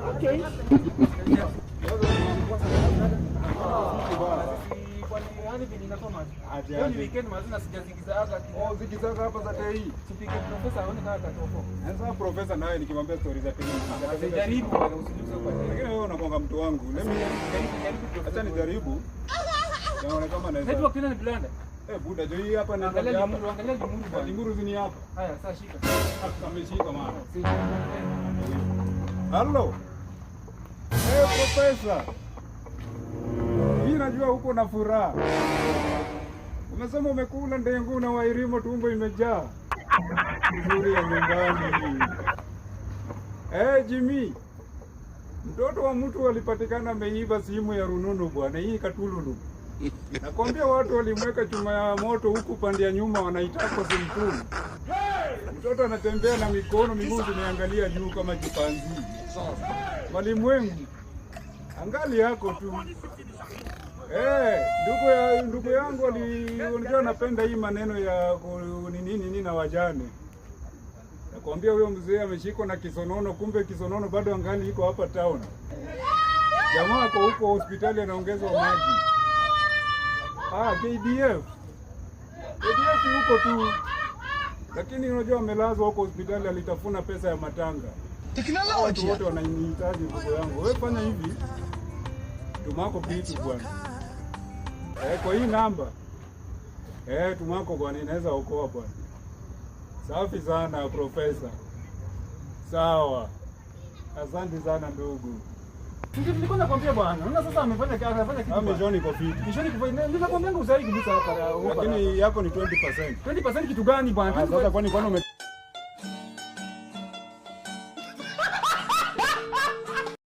Okay. Yaani vile ninasoma. Leo ni weekend mazina sijazigizaga. Oh, zigizaga hapa za TI. Tupige profesa aone kama atatoka. Sasa profesa naye nikimwambia stories za TI. Jaribu bwana usijuze kwa nini. Lakini wewe unakonga mtu wangu. Mimi acha nijaribu. Naona kama naweza. Network tena ni blanda. Buda jo hii hapa ni angalia limuru bwana. Limuru zini hapa. Haya sasa shika. Ameshika maana. Hello. Profesa. Hii najua huko na furaha. Umesema umekula ndengu na wairimo tumbo imejaa. Nzuri ya nyumbani. Jimmy. Mtoto wa mtu walipatikana ameiba simu ya rununu bwana. Hii katululu. Nakwambia watu walimweka chuma ya moto huku pande ya nyuma wanaitaka simtuni. Mtoto anatembea na mikono miguu zimeangalia juu kama chipanzi. Walimwengu. Angali yako tu. Ndugu yangu walikuwa napenda hii maneno ya nini na wajane. Nakwambia huyo mzee ameshikwa na kisonono, kumbe kisonono bado angali iko hapa town. Jamaa ako huko hospitali anaongezwa maji. KDF huko tu. Lakini unajua amelazwa huko hospitali alitafuna pesa ya matanga. Watu wote wananihitaji ndugu yangu. Wewe fanya hivi. Tumako kitu bwana. Kwa hii namba. Tumako bwana inaweza okoa bwana. Safi sana profesa. Sawa. Asante sana ndugu. Nilikuwa nakwambia bwana. Unaona sasa amefanya kitu. Mishoni kwa fit. Mishoni kwa fit. Ninakwambia uzaidi kabisa hapa. Lakini yako ni 20%. 20% kitu gani bwana? Sasa kwani ume